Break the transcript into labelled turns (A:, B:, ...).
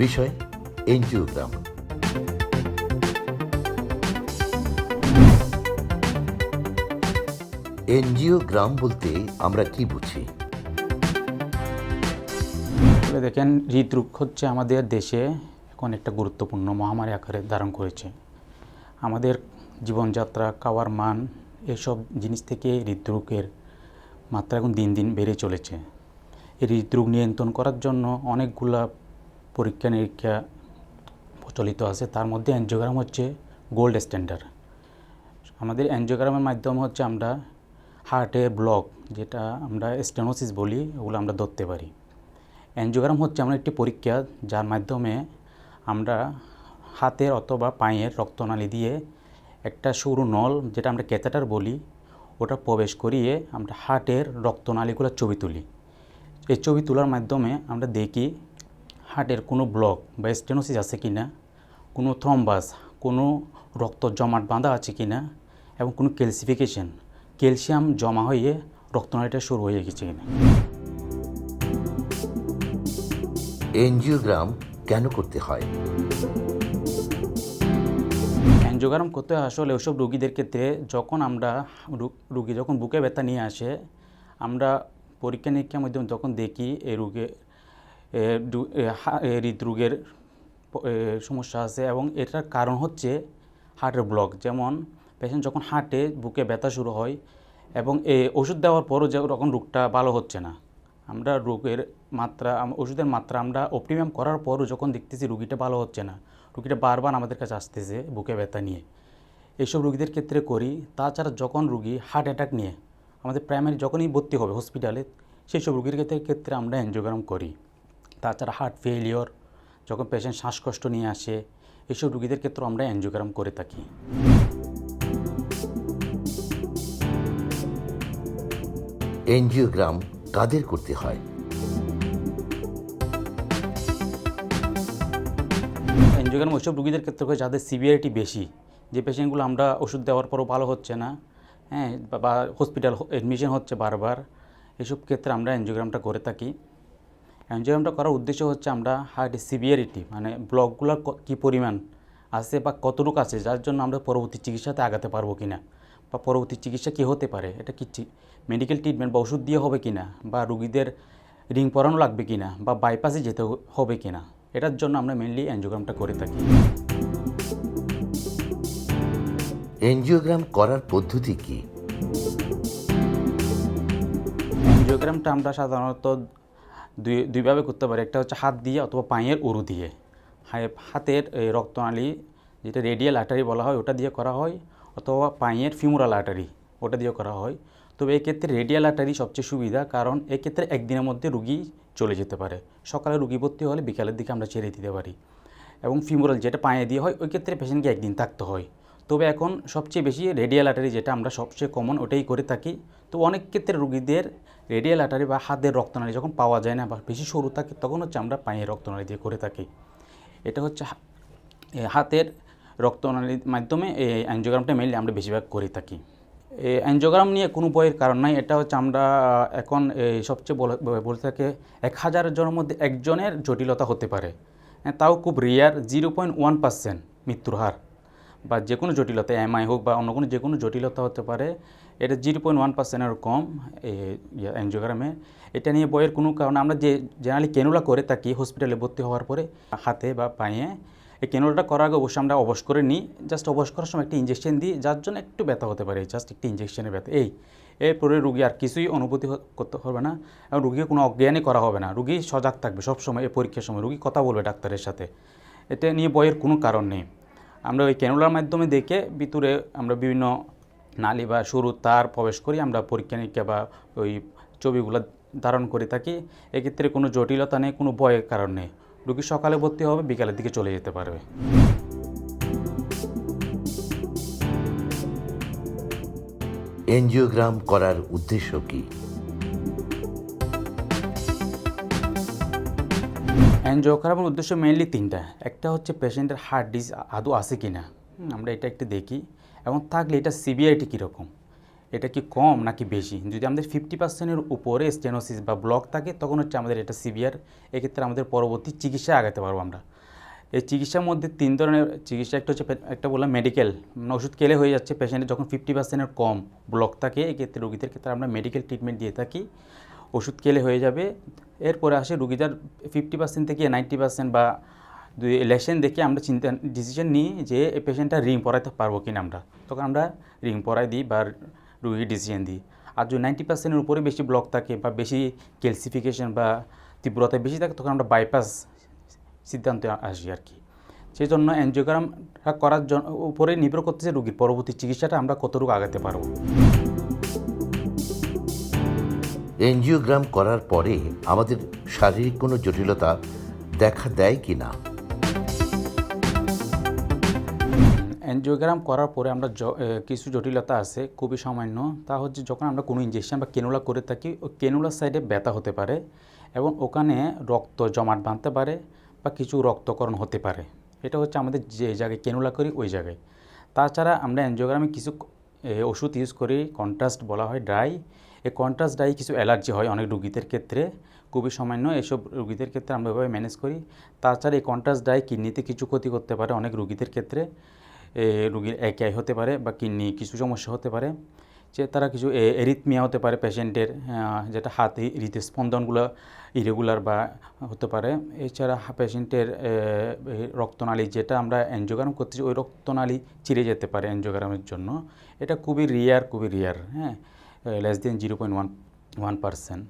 A: বিষয় angiogram. Angiogram বলতে আমরা কি বুঝি?
B: দেখেন, হৃদরোগ হচ্ছে আমাদের দেশে এখন একটা গুরুত্বপূর্ণ মহামারী আকারে ধারণ করেছে। আমাদের জীবনযাত্রা, খাওয়ার মান, এসব জিনিস থেকে হৃদরোগের মাত্রা এখন দিন দিন বেড়ে চলেছে। এই হৃদরোগ নিয়ন্ত্রণ করার জন্য অনেকগুলা পরীক্ষা নিরীক্ষা প্রচলিত আছে। তার মধ্যে অ্যানজিওগ্রাম হচ্ছে গোল্ড স্ট্যান্ডার্ড। আমাদের অ্যানজিওগ্রামের মাধ্যমে হচ্ছে আমরা হার্টের ব্লক, যেটা আমরা স্টেনোসিস বলি, ওগুলো আমরা ধরতে পারি। অ্যানজিওগ্রাম হচ্ছে এমন একটি পরীক্ষা যার মাধ্যমে আমরা হাতের অথবা পায়ের রক্তনালী দিয়ে একটা সরু নল, যেটা আমরা ক্যাথেটার বলি, ওটা প্রবেশ করিয়ে আমরা হার্টের রক্তনালীগুলোর ছবি তুলি। এই ছবি তোলার মাধ্যমে আমরা দেখি হার্টের কোনো ব্লক বা স্টেনোসিস আছে কি না, কোনো থ্রম্বাস, কোনো রক্ত জমাট বাঁধা আছে কি না, এবং কোনো ক্যালসিয়াম জমা হয়ে রক্তনালীটা শুরু হয়ে গেছে কিনা।
A: এনজিওগ্রাম কেন করতে হয়?
B: অ্যানজিওগ্রাম করতে আসলে ওসব রোগীদের ক্ষেত্রে যখন আমরা রোগী যখন বুকে ব্যথা নিয়ে আসে, আমরা পরীক্ষা নিরীক্ষার মাধ্যমে যখন দেখি এই রোগে হৃদরোগের সমস্যা আছে, এবং এটার কারণ হচ্ছে হার্টের ব্লক। যেমন পেশেন্ট যখন হার্টে বুকে ব্যথা শুরু হয় এবং ওষুধ দেওয়ার পরও যখন রোগটা ভালো হচ্ছে না, আমরা ওষুধের মাত্রা আমরা অপটিমাম করার পরও যখন দেখতেছি রোগীটা ভালো হচ্ছে না, রোগীটা বারবার আমাদের কাছে আসতেছে বুকে ব্যথা নিয়ে, এইসব রোগীদের ক্ষেত্রে করি। তাছাড়া যখন রোগী হার্ট অ্যাটাক নিয়ে আমাদের প্রাইমারি যখনই ভর্তি হবে হসপিটালে, সেই সব রোগীর ক্ষেত্রে আমরা অ্যানজিওগ্রাম করি। তাছাড়া হার্ট ফেলিওর, যখন পেশেন্ট শ্বাসকষ্ট নিয়ে আসে, এইসব রোগীদের ক্ষেত্রে আমরা অ্যানজিওগ্রাম করে থাকি।
A: এনজিওগ্রাম কাদের করতে হয়?
B: অ্যানজিওগ্রাম ওইসব রোগীদের ক্ষেত্রে হয় যাদের সিভিয়ারিটি বেশি, যে পেশেন্টগুলো আমরা ওষুধ দেওয়ার পরও ভালো হচ্ছে না, হ্যাঁ, বা হসপিটাল অ্যাডমিশন হচ্ছে বারবার, এসব ক্ষেত্রে আমরা অ্যানজিওগ্রামটা করে থাকি। অ্যানজিওগ্রামটা করার উদ্দেশ্য হচ্ছে আমরা হার্টের সিভিয়ারিটি, মানে ব্লকগুলো কী পরিমাণ আছে বা কতটুকু আছে, যার জন্য আমরা পরবর্তী চিকিৎসাতে আগাতে পারবো কি না, বা পরবর্তী চিকিৎসা কী হতে পারে, এটা কি মেডিকেল ট্রিটমেন্ট বা ওষুধ দিয়ে হবে কি না, বা রোগীদের রিং পরানো লাগবে কি না, বা বাইপাসে যেতে হবে কি না, এটার জন্য আমরা মেনলি অ্যানজিওগ্রামটা করে থাকি।
A: এনজিওগ্রাম করার পদ্ধতি কি?
B: অ্যানজিওগ্রামটা আমরা সাধারণত দুইভাবে করতে পারি। একটা হচ্ছে হাত দিয়ে অথবা পায়ের উরু দিয়ে। হাতের রক্তনালী, যেটা রেডিয়াল আর্টারি বলা হয়, ওটা দিয়ে করা হয়, অথবা পায়ের ফিমোরাল আর্টারি, ওটা দিয়ে করা হয়। তবে এক্ষেত্রে রেডিয়াল আর্টারি সবচেয়ে সুবিধা, কারণ এক্ষেত্রে একদিনের মধ্যে রুগী চলে যেতে পারে। সকালে রুগী ভর্তি হলে বিকালের দিকে আমরা ছেড়ে দিতে পারি। এবং ফিমোরাল, যেটা পায়ে দিয়ে হয়, ওই ক্ষেত্রে পেশেন্টকে একদিন থাকতে হয়। তবে এখন সবচেয়ে বেশি রেডিয়াল আর্টারি, যেটা আমরা সবচেয়ে কমন, ওটাই করে থাকি। তো অনেক ক্ষেত্রে রুগীদের রেডিয়াল আর্টারি বা হাতের রক্তনালী যখন পাওয়া যায় না বা বেশি সরু থাকে, তখন হচ্ছে আমরা পায়ের রক্তনালী দিয়ে করে থাকি। এটা হচ্ছে হাতের রক্তনালীর মাধ্যমে এই অ্যানজিওগ্রামটা মেনলি আমরা বেশিরভাগ করে থাকি। এই অ্যানজিওগ্রাম নিয়ে কোনো ভয়ের কারণ নাই। এটা হচ্ছে আমরা এখন সবচেয়ে বলে থাকে 1000 জনের মধ্যে একজনের জটিলতা হতে পারে, তাও খুব রেয়ার, 0.1% মৃত্যুর হার, বা যে কোনো জটিলতা, এমআই হোক বা অন্য কোনো যে কোনো জটিলতা হতে পারে। এটা 0.1%-এর কম অ্যানজিওগ্রামে। এটা নিয়ে বইয়ের কোনো কারণ, আমরা যে জেনারেলি ক্যানুলা করে থাকি হসপিটালে ভর্তি হওয়ার পরে হাতে বা পায়ে, এই ক্যানুলাটা করার আগে অবশ্যই আমরা অবশ করে নিই। জাস্ট অবশ করার সময় একটা ইঞ্জেকশন দিই, যার জন্য একটু ব্যথা হতে পারে, জাস্ট একটি ইঞ্জেকশনের ব্যথা। এরপরে রুগী আর কিছুই অনুভূতি করতে হবে না, এবং রুগীকে কোনো অজ্ঞানই করা হবে না। রুগী সজাগ থাকবে সবসময়। এই পরীক্ষার সময় রুগী কথা বলবে ডাক্তারের সাথে। এটা নিয়ে বইয়ের কোনো কারণ নেই। আমরা ওই ক্যানুলার মাধ্যমে দেখে ভিতরে আমরা বিভিন্ন নালী বা সরু তার প্রবেশ করি, আমরা পরীক্ষা নিরীক্ষা বা ওই ছবিগুলো ধারণ করে থাকি। এক্ষেত্রে কোনো জটিলতা নেই, কোনো ভয়ের কারণ নেই। রুগী সকালে ভর্তি হবে, বিকালের দিকে চলে যেতে পারবে।
A: এনজিওগ্রাম করার উদ্দেশ্য কি?
B: অ্যানজিওগ্রামের উদ্দেশ্য মেইনলি তিনটা। একটা হচ্ছে পেশেন্টের হার্ট ডিজিজ আদৌ আছে কি না, আমরা এটা একটু দেখি, এবং থাকলে এটা সিভিয়ারিটি কীরকম। এটা কি কম নাকি বেশি। যদি আমাদের 50%-এর উপরে স্টেনোসিস বা ব্লক থাকে তখন হচ্ছে আমাদের এটা সিভিয়ার। এক্ষেত্রে আমাদের পরবর্তী চিকিৎসা আগাতে পারবো আমরা। এই চিকিৎসার মধ্যে 3 ধরনের চিকিৎসা, একটা হচ্ছে একটা বললাম মেডিকেল, মানে ওষুধ খেলে হয়ে যাচ্ছে। পেশেন্টের যখন 50%-এর কম ব্লক থাকে এক্ষেত্রে রোগীদের ক্ষেত্রে আমরা মেডিকেল ট্রিটমেন্ট দিয়ে থাকি, ওষুধ খেলে হয়ে যাবে। এরপরে আসে রোগীদের 50% থেকে 90% বা লেশন দেখে আমরা ডিসিশন নিই যে এই পেশেন্টটা রিং পরাইতে পারবো কিনা আমরা, তখন আমরা রিং পরাই দিই বা রোগীর ডিসিশন দিই। আর যদি 90%-এর উপরে বেশি ব্লক থাকে বা বেশি ক্যালসিফিকেশন বা তীব্রতা বেশি থাকে তখন আমরা বাইপাস সিদ্ধান্তে আসি আর কি। সেই জন্য অ্যানজিওগ্রাম করার উপরে নির্ভর করতেছে রোগীর পরবর্তী চিকিৎসাটা আমরা কতটুকু আগাতে পারবো।
A: এনজিওগ্রাম করার পরে আমাদের শারীরিক কোনো জটিলতা দেখা দেয় কি না?
B: অ্যানজিওগ্রাম করার পরে আমরা কিছু জটিলতা আছে, খুবই সামান্য। তা হচ্ছে যখন আমরা কোনো ইনজেকশন বা ক্যানুলা করে থাকি, ওই ক্যানুলার সাইডে ব্যথা হতে পারে এবং ওখানে রক্ত জমাট বাঁধতে পারে বা কিছু রক্তকরণ হতে পারে। এটা হচ্ছে আমাদের যে জায়গায় ক্যানুলা করি ওই জায়গায়। তাছাড়া আমরা অ্যানজিওগ্রামে কিছু ওষুধ ইউজ করি, কন্ট্রাস্ট বলা হয়, ড্রাই। এই কন্ট্রাস্ট ড্রাই কিছু অ্যালার্জি হয় অনেক রোগীদের ক্ষেত্রে, খুবই সামান্য। এসব রোগীদের ক্ষেত্রে আমরা এভাবে ম্যানেজ করি। তাছাড়া এই কন্ট্রাস্ট ড্রাই কিডনিতে কিছু ক্ষতি করতে পারে অনেক রোগীদের ক্ষেত্রে। রোগীর একাই হতে পারে বা কিডনি কিছু সমস্যা হতে পারে, যে তারা কিছু এরিথমিয়া হতে পারে পেশেন্টের, যেটা হাতে হৃদস্পন্দনগুলো ইরেগুলার বা হতে পারে। এছাড়া পেশেন্টের রক্তনালী, যেটা আমরা অ্যানজিওগ্রাম করতেছি ওই রক্তনালী চিরে যেতে পারে অ্যানজিওগ্রামের জন্য। এটা খুবই রেয়ার, হ্যাঁ, লেস দেন 0.1%।